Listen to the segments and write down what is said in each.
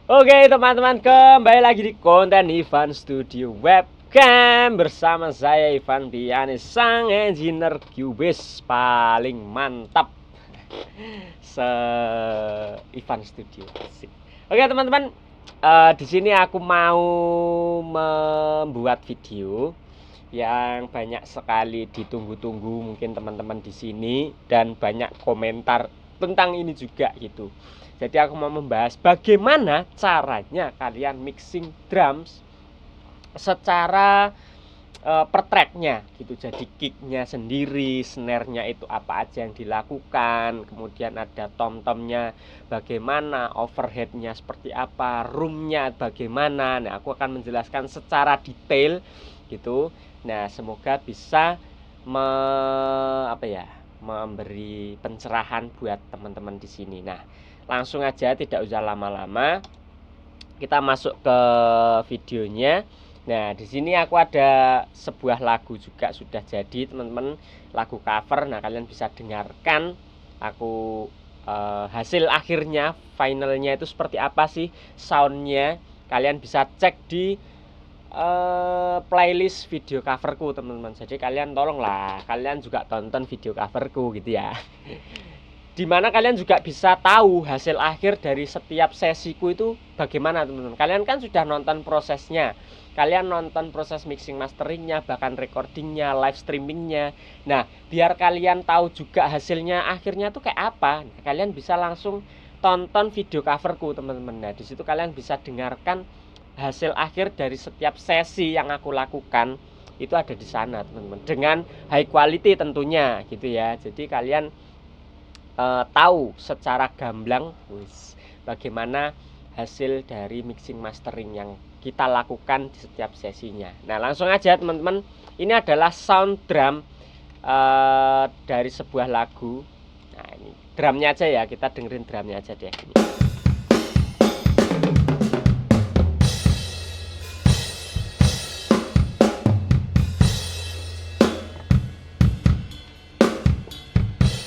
Oke teman-teman, kembali lagi di konten Ivan Studio Webcam bersama saya Ivan Pianis, sang engineer Cubase paling mantap se Ivan Studio. Asik. Oke teman-teman, di sini aku mau membuat video yang banyak sekali ditunggu-tunggu mungkin teman-teman di sini, dan banyak komentar tentang ini juga gitu. Jadi aku mau membahas bagaimana caranya kalian mixing drums secara per tracknya gitu. Jadi kicknya sendiri, snare-nya itu apa aja yang dilakukan, kemudian ada tom-tomnya bagaimana, overheadnya seperti apa, roomnya bagaimana. Nah, aku akan menjelaskan secara detail gitu. Nah, semoga bisa memberi pencerahan buat teman-teman di sini. Nah, langsung aja, tidak usah lama-lama, kita masuk ke videonya. Nah, di sini aku ada sebuah lagu juga sudah jadi, teman-teman, lagu cover. Nah, kalian bisa dengarkan aku hasil akhirnya, finalnya itu seperti apa sih soundnya. Kalian bisa cek di playlist video coverku, teman-teman. Jadi kalian tolonglah, kalian juga tonton video coverku gitu ya. Dimana kalian juga bisa tahu hasil akhir dari setiap sesiku itu bagaimana, teman-teman. Kalian kan sudah nonton prosesnya, kalian nonton proses mixing masteringnya, bahkan recordingnya, live streamingnya. Nah, biar kalian tahu juga hasilnya akhirnya tuh kayak apa, nah, kalian bisa langsung tonton video coverku, teman-teman. Nah, disitu kalian bisa dengarkan hasil akhir dari setiap sesi yang aku lakukan, itu ada di sana, teman-teman, dengan high quality tentunya gitu ya. Jadi kalian tahu secara gamblang bagaimana hasil dari mixing mastering yang kita lakukan di setiap sesinya. Nah, langsung aja teman-teman, ini adalah sound drum dari sebuah lagu. Nah, ini drumnya aja ya, kita dengerin drumnya aja deh.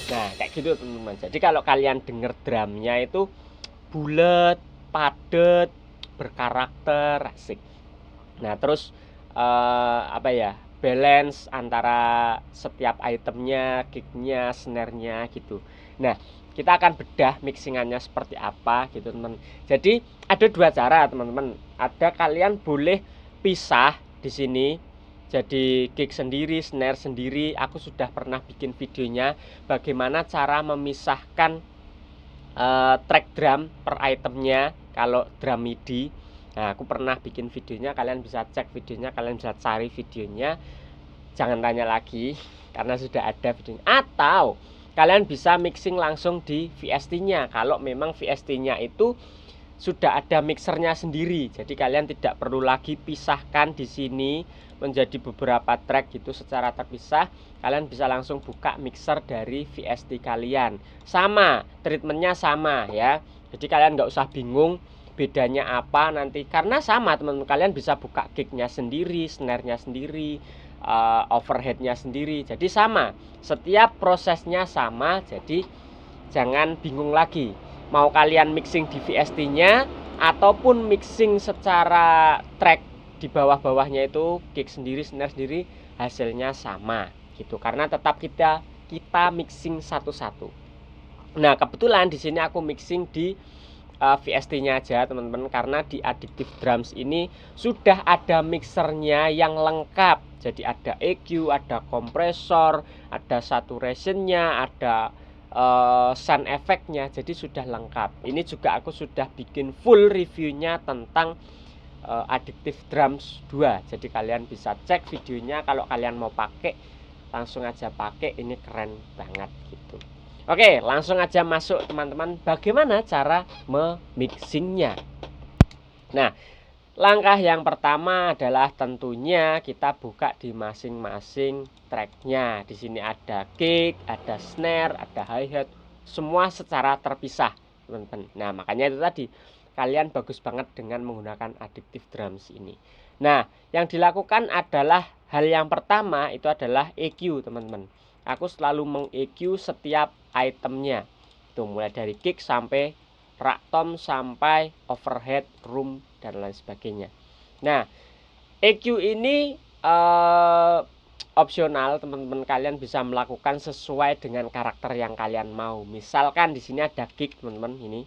Nah, kayak gitu teman-teman. Jadi kalau kalian denger drumnya itu bulat, padat, berkarakter, asik. Nah, terus balance antara setiap itemnya, kicknya, snare-nya gitu. Nah, kita akan bedah mixingannya seperti apa gitu, teman. Jadi ada dua cara, teman-teman. Ada, kalian boleh pisah di sini. Jadi kick sendiri, snare sendiri. Aku sudah pernah bikin videonya bagaimana cara memisahkan track drum per itemnya kalau drum MIDI. Nah, aku pernah bikin videonya, kalian bisa cek videonya, kalian bisa cari videonya. Jangan tanya lagi karena sudah ada videonya. Atau kalian bisa mixing langsung di VST-nya kalau memang VST-nya itu sudah ada mixernya sendiri. Jadi kalian tidak perlu lagi pisahkan di sini menjadi beberapa track gitu secara terpisah. Kalian bisa langsung buka mixer dari VST kalian. Sama, treatmentnya sama ya. Jadi kalian nggak usah bingung bedanya apa nanti, karena sama, teman-teman. Kalian bisa buka kicknya sendiri, snare-nya sendiri, overheadnya sendiri. Jadi sama, setiap prosesnya sama. Jadi jangan bingung lagi mau kalian mixing di VST-nya ataupun mixing secara track di bawah-bawahnya itu kick sendiri, snare sendiri, hasilnya sama gitu, karena tetap kita mixing satu-satu. Nah, kebetulan di sini aku mixing di VST-nya aja, teman-teman, karena di Addictive Drums ini sudah ada mixernya yang lengkap. Jadi ada EQ, ada kompresor, ada saturation-nya, ada sound effect-nya, jadi sudah lengkap. Ini juga aku sudah bikin full reviewnya tentang Addictive Drums 2. Jadi kalian bisa cek videonya kalau kalian mau pakai, langsung aja pakai, ini keren banget gitu. Oke, langsung aja masuk, teman-teman, bagaimana cara memixingnya. Nah, langkah yang pertama adalah tentunya kita buka di masing-masing tracknya. Di sini ada kick, ada snare, ada hi-hat, semua secara terpisah, teman-teman. Nah, makanya itu tadi, kalian bagus banget dengan menggunakan Addictive Drums ini. Nah, yang dilakukan adalah hal yang pertama itu adalah EQ, teman-teman. Aku selalu meng-EQ setiap itemnya. Tuh, mulai dari kick sampai rak tom sampai overhead, room, dan lain sebagainya. Nah, EQ ini opsional, teman-teman kalian bisa melakukan sesuai dengan karakter yang kalian mau. Misalkan di sini ada kick, teman-teman, ini.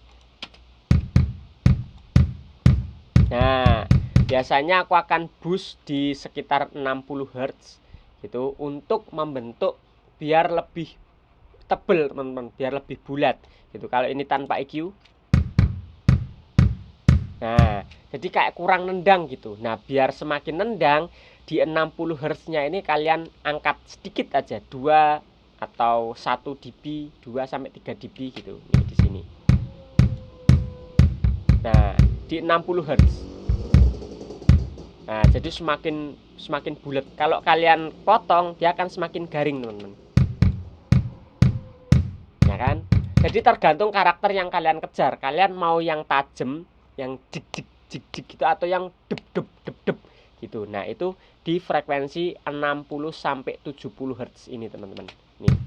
Nah, biasanya aku akan boost di sekitar 60 Hz gitu untuk membentuk biar lebih tebel, teman-teman, biar lebih bulat gitu. Kalau ini tanpa EQ, nah jadi kayak kurang nendang gitu. Nah, biar semakin nendang, di 60 Hz nya ini kalian angkat sedikit aja, 2 atau 1 dB, 2 sampai 3 dB gitu. Ini di sini. Nah, di 60 Hz. Nah, jadi semakin bulat. Kalau kalian potong, dia akan semakin garing, teman-teman. Ya kan? Jadi tergantung karakter yang kalian kejar. Kalian mau yang tajam, yang jik jik jik jik gitu, atau yang dep dep dep dep gitu. Nah, itu di frekuensi 60 sampai 70 Hz ini, teman-teman. Nih.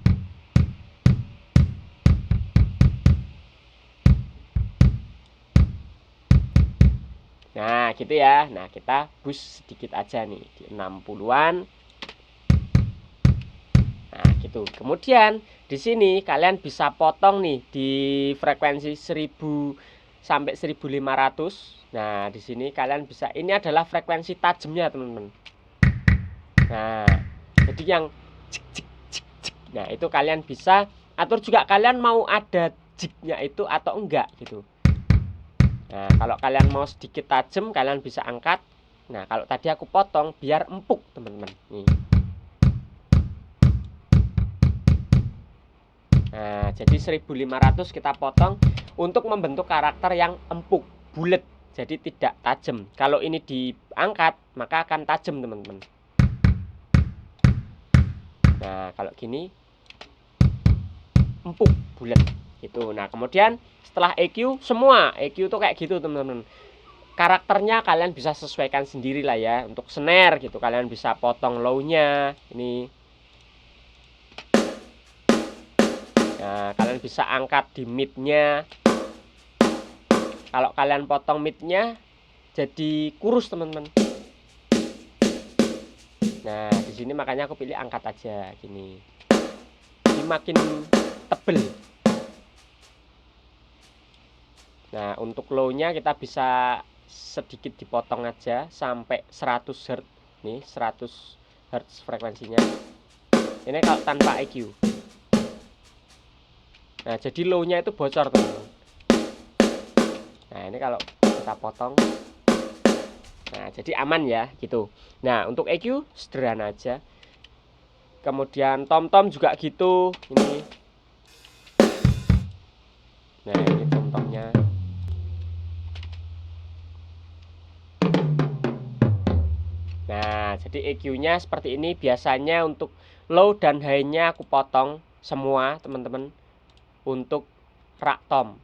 Nah, gitu ya. Nah, kita boost sedikit aja nih di 60-an. Nah, gitu. Kemudian di sini kalian bisa potong nih di frekuensi 1000 sampai 1500. Nah, di sini kalian bisa, ini adalah frekuensi tajamnya, teman-teman. Nah, jadi yang cik, cik, cik, cik. Nah, itu kalian bisa atur juga, kalian mau ada jiknya itu atau enggak gitu. Nah, kalau kalian mau sedikit tajam, kalian bisa angkat. Nah, kalau tadi aku potong biar empuk, teman-teman. Nih. Nah, jadi 1500 kita potong untuk membentuk karakter yang empuk, bulat, jadi tidak tajam. Kalau ini diangkat, maka akan tajam, teman-teman. Nah, kalau gini empuk, bulat gitu. Nah, kemudian setelah EQ, semua EQ tuh kayak gitu, teman-teman. Karakternya kalian bisa sesuaikan sendiri lah ya. Untuk snare gitu, kalian bisa potong low-nya ini. Nah, kalian bisa angkat di mid-nya. Kalau kalian potong mid-nya jadi kurus, teman-teman. Nah, di sini makanya aku pilih angkat aja gini. Jadi makin tebel. Nah, untuk low-nya kita bisa sedikit dipotong aja sampai 100 Hz. Nih, 100 Hz frekuensinya. Ini kalau tanpa EQ. Nah, jadi low-nya itu bocor, teman-teman. Nah, ini kalau kita potong. Nah, jadi aman ya gitu. Nah, untuk EQ sederhana aja. Kemudian tom-tom juga gitu. Ini. Nah, ini tom-tomnya. Nah, jadi EQ-nya seperti ini. Biasanya untuk low dan high-nya aku potong semua, teman-teman, untuk rak tom.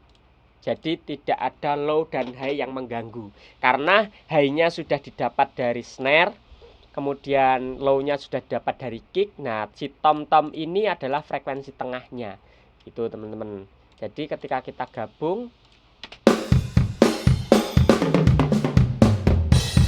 Jadi tidak ada low dan high yang mengganggu. Karena high-nya sudah didapat dari snare, kemudian low-nya sudah didapat dari kick. Nah, si tom-tom ini adalah frekuensi tengahnya. Gitu, teman-teman. Jadi ketika kita gabung,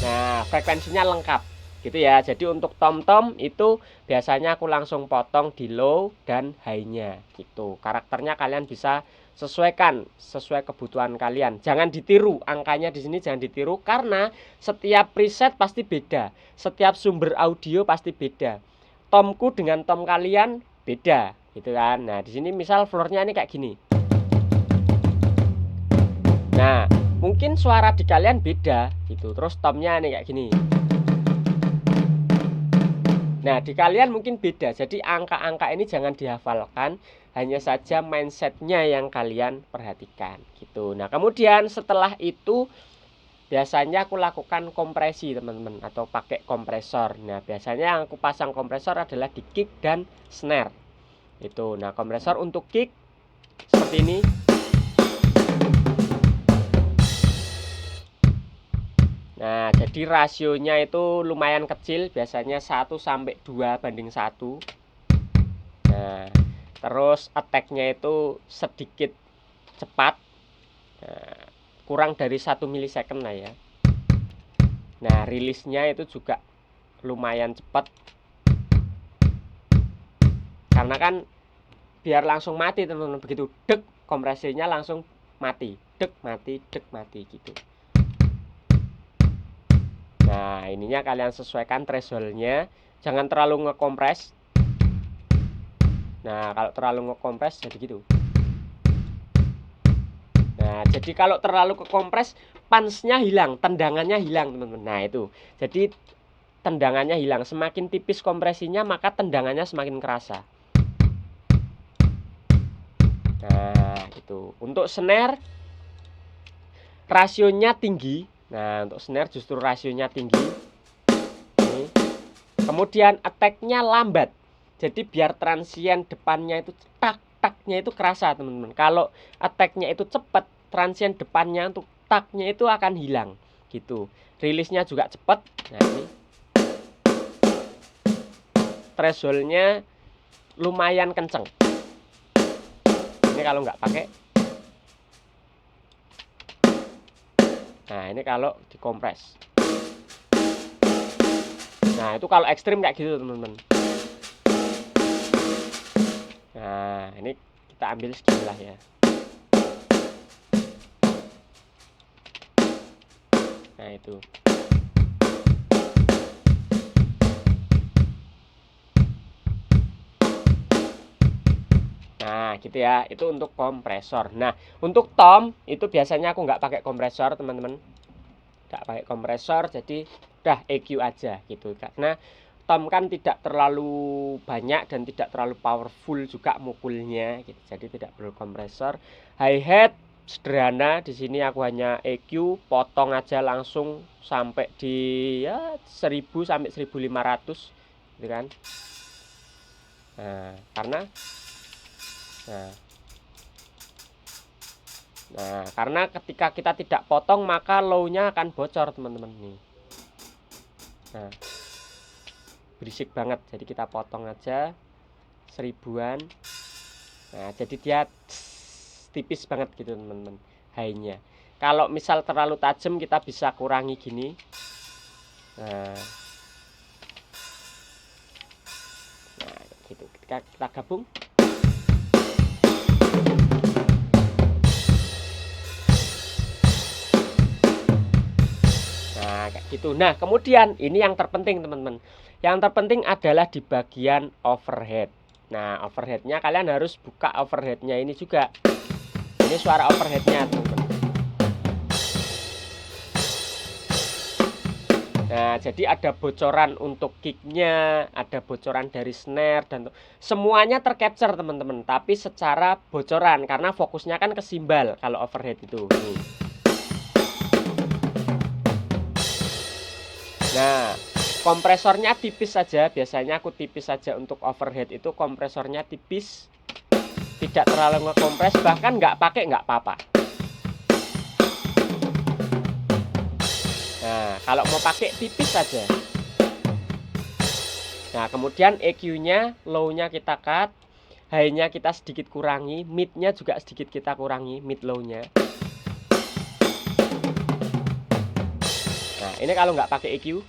nah, frekuensinya lengkap gitu ya. Jadi untuk tom-tom itu biasanya aku langsung potong di low dan high-nya gitu. Karakternya kalian bisa sesuaikan sesuai kebutuhan kalian. Jangan ditiru angkanya di sini, jangan ditiru karena setiap preset pasti beda. Setiap sumber audio pasti beda. Tomku dengan tom kalian beda gitu kan. Nah, di sini misal floor-nya ini kayak gini. Nah, mungkin suara di kalian beda gitu. Terus tomnya nih kayak gini. Nah, di kalian mungkin beda. Jadi angka-angka ini jangan dihafalkan, hanya saja mindsetnya yang kalian perhatikan gitu. Nah, kemudian setelah itu biasanya aku lakukan kompresi, teman-teman, atau pakai kompresor. Nah, biasanya yang aku pasang kompresor adalah di kick dan snare. Itu. Nah, kompresor untuk kick seperti ini. Nah, jadi rasionya itu lumayan kecil, biasanya 1 sampai 2 banding 1. Nah, terus attack-nya itu sedikit cepat. Nah, kurang dari 1 milisecond lah ya. Nah, rilisnya itu juga lumayan cepat. Karena kan biar langsung mati teman-teman, begitu dek kompresinya langsung mati, dek mati gitu. Nah, ininya kalian sesuaikan thresholdnya, jangan terlalu ngekompres. Nah, kalau terlalu ngekompres jadi gitu. Nah, jadi kalau terlalu kekompres, pansnya hilang, tendangannya hilang teman-teman. Nah, itu. Jadi tendangannya hilang. Semakin tipis kompresinya, maka tendangannya semakin kerasa. Nah, itu. Untuk snare, rasionya tinggi. Nah, untuk snare justru rasionya tinggi. Ini. Kemudian attack-nya lambat. Jadi biar transien depannya itu tak-taknya itu kerasa teman-teman. Kalau attack-nya itu cepat, transien depannya untuk taknya itu akan hilang gitu. Rilisnya juga cepat. Nah, ini thresholdnya lumayan kenceng. Ini kalau nggak pakai. Nah, ini kalau dikompres. Nah, itu kalau ekstrim kayak gitu teman-teman. Nah, ini kita ambil segini lah ya. Nah, itu. Nah, gitu ya. Itu untuk kompresor. Nah, untuk tom itu biasanya aku nggak pakai kompresor, teman-teman. Nggak pakai kompresor, jadi udah EQ aja gitu. Karena tom kan tidak terlalu banyak dan tidak terlalu powerful juga mukulnya gitu. Jadi tidak perlu kompresor. Hi-hat sederhana, di sini aku hanya EQ, potong aja langsung sampai di ya 1000 sampai 1500 gitu kan. Nah, karena karena ketika kita tidak potong maka low-nya akan bocor teman-teman nih. Nah, berisik banget, jadi kita potong aja 1000-an. Nah, jadi dia tipis banget gitu teman-teman high-nya. Kalau misal terlalu tajam kita bisa kurangi gini. Nah, gitu. Ketika kita gabung, kayak gitu. Nah, kemudian ini yang terpenting teman-teman. Yang terpenting adalah di bagian overhead. Nah, overheadnya kalian harus buka overheadnya ini juga. Ini suara overheadnya teman-teman. Nah, jadi ada bocoran untuk kicknya, ada bocoran dari snare dan semuanya tercapture teman-teman. Tapi secara bocoran karena fokusnya kan ke simbal kalau overhead itu. Nih. Nah, kompresornya tipis saja. Biasanya aku tipis saja untuk overhead itu, kompresornya tipis, tidak terlalu ngekompres, bahkan nggak pakai nggak apa-apa. Nah, kalau mau pakai tipis saja. Nah, kemudian EQ-nya, low-nya kita cut, high-nya kita sedikit kurangi, mid-nya juga sedikit kita kurangi, mid low-nya. Nah, ini kalau nggak pakai EQ.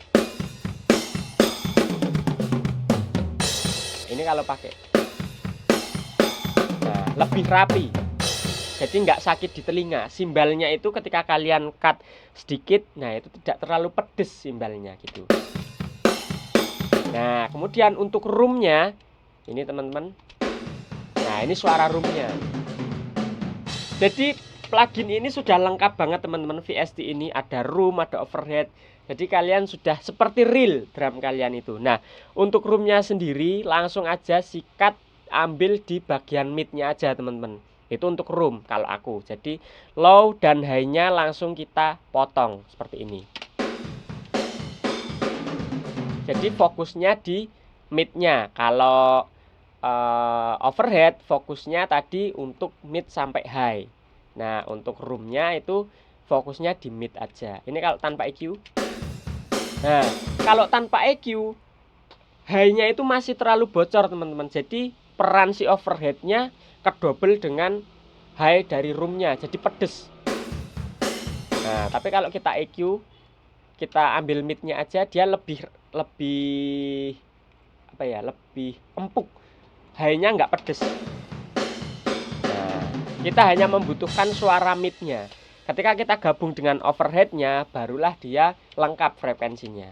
Ini kalau pakai. Nah, lebih rapi. Jadi nggak sakit di telinga. Simbalnya itu ketika kalian cut sedikit, nah itu tidak terlalu pedes simbalnya gitu. Nah, kemudian untuk roomnya, ini teman-teman. Nah, ini suara roomnya. Jadi plugin ini sudah lengkap banget teman-teman. VST ini ada room, ada overhead. Jadi kalian sudah seperti real drum kalian itu. Nah, untuk roomnya sendiri langsung aja sikat ambil di bagian midnya aja teman-teman. Itu untuk room kalau aku. Jadi low dan high-nya langsung kita potong seperti ini. Jadi fokusnya di midnya. Kalau overhead fokusnya tadi untuk mid sampai high. Nah, untuk roomnya itu fokusnya di mid aja. Ini kalau tanpa EQ. Nah, kalau tanpa EQ, high-nya itu masih terlalu bocor teman-teman. Jadi peran si overhead-nya kedouble dengan high dari roomnya. Jadi pedes. Nah, tapi kalau kita EQ, kita ambil midnya aja, dia lebih lebih apa ya, lebih empuk, high-nya nggak pedes. Nah, kita hanya membutuhkan suara midnya. Ketika kita gabung dengan overheadnya, barulah dia lengkap frekuensinya.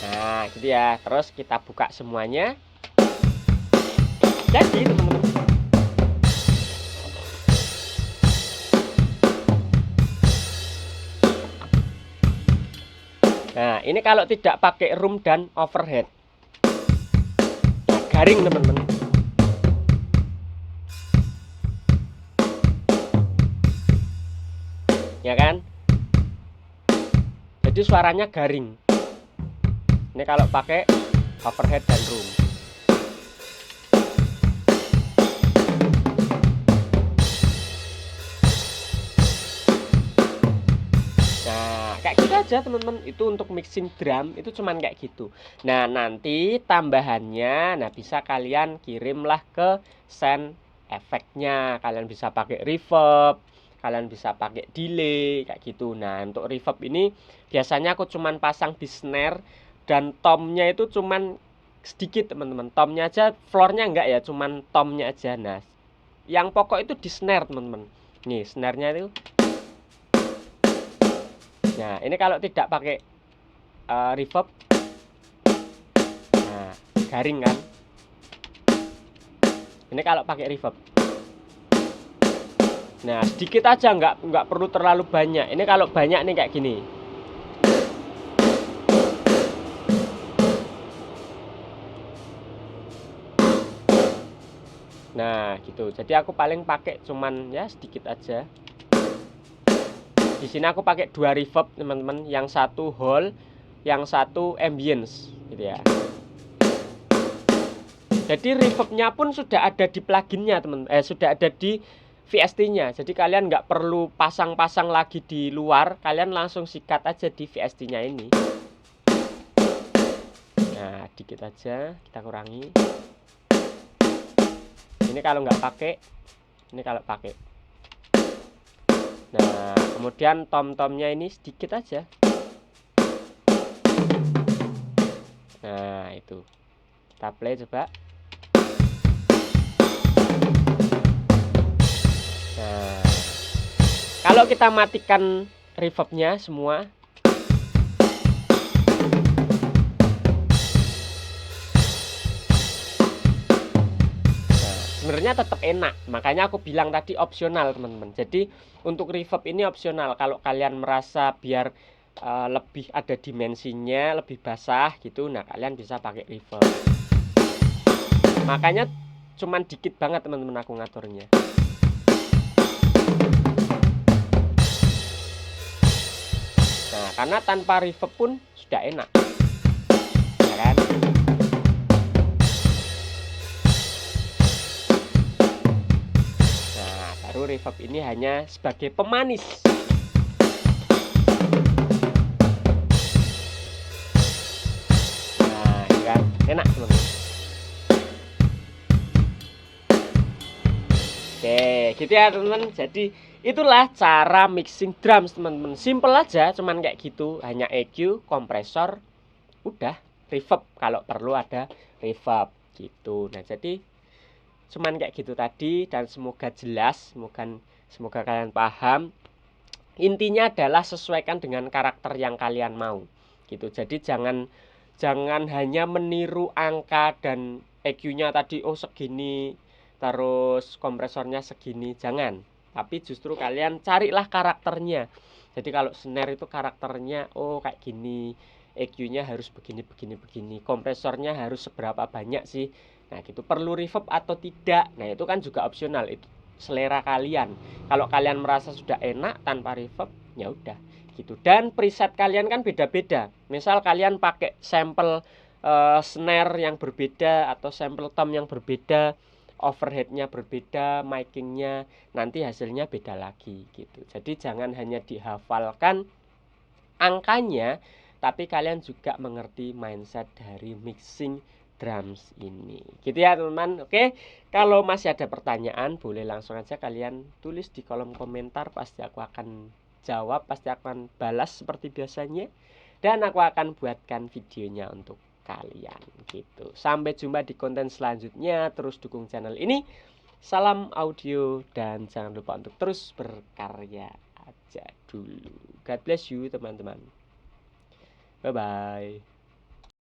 Nah, gitu ya. Terus kita buka semuanya. Jadi, teman-teman. Nah, ini kalau tidak pakai room dan overhead. Nah, garing, teman-teman. Ya kan? Jadi suaranya garing. Ini kalau pakai overhead dan room. Nah, kayak gitu aja teman-teman. Itu untuk mixing drum itu cuman kayak gitu. Nah, nanti tambahannya, nah bisa kalian kirimlah ke sound efeknya. Kalian bisa pakai reverb, kalian bisa pakai delay kayak gitu. Nah, untuk reverb ini biasanya aku cuman pasang di snare dan tomnya itu cuman sedikit teman-teman. Tomnya aja, floornya enggak ya, cuman tomnya aja. Nah, yang pokok itu di snare teman-teman. Nih snare-nya itu. Nah, ini kalau tidak pakai reverb, nah garing kan. Ini kalau pakai reverb, nah sedikit aja, nggak perlu terlalu banyak. Ini kalau banyak nih kayak gini. Nah gitu. Jadi aku paling pakai cuman ya sedikit aja. Di sini aku pakai 2 reverb teman-teman, yang satu whole, yang satu ambience gitu ya. Jadi reverbnya pun sudah ada di pluginnya teman, sudah ada di VST-nya. Jadi kalian nggak perlu pasang-pasang lagi di luar, kalian langsung sikat aja di VST-nya ini. Nah, dikit aja kita kurangi. Ini kalau nggak pakai, ini kalau pakai. Nah, kemudian tom-tomnya ini sedikit aja. Nah, itu. Kita play coba. Nah, kalau kita matikan reverbnya semua, sebenarnya tetap enak. Makanya aku bilang tadi opsional teman-teman. Jadi untuk reverb ini opsional. Kalau kalian merasa biar lebih ada dimensinya, lebih basah gitu, nah kalian bisa pakai reverb. Makanya cuman dikit banget teman-teman aku ngaturnya. Nah, karena tanpa reverb pun sudah enak. Ya kan? Baru reverb ini hanya sebagai pemanis. Nah, ini kan enak teman-teman. Oke, gitu ya teman-teman. Jadi itulah cara mixing drums teman-teman. Simple aja, cuman kayak gitu. Hanya EQ, kompresor, udah. Reverb kalau perlu ada reverb gitu. Nah, jadi cuman kayak gitu tadi, dan semoga jelas, semoga kalian paham. Intinya adalah sesuaikan dengan karakter yang kalian mau gitu. Jadi jangan hanya meniru angka dan EQ-nya tadi oh segini, terus kompresornya segini, jangan. Tapi justru kalian carilah karakternya. Jadi kalau snare itu karakternya oh kayak gini, EQ-nya harus begini, kompresornya harus seberapa banyak sih. Nah, gitu. Perlu reverb atau tidak? Nah, itu kan juga opsional, itu selera kalian. Kalau kalian merasa sudah enak tanpa reverb, ya udah gitu. Dan preset kalian kan beda-beda. Misal kalian pakai sampel snare yang berbeda atau sampel tom yang berbeda, overheadnya berbeda, micingnya, nanti hasilnya beda lagi gitu. Jadi jangan hanya dihafalkan angkanya, tapi kalian juga mengerti mindset dari mixing drums ini. Gitu ya teman-teman. Oke, kalau masih ada pertanyaan boleh langsung aja kalian tulis di kolom komentar, pasti aku akan jawab, pasti akan balas seperti biasanya, dan aku akan buatkan videonya untuk kalian gitu. Sampai jumpa di konten selanjutnya, terus dukung channel ini. Salam audio dan jangan lupa untuk terus berkarya aja dulu. God bless you teman-teman. Bye bye.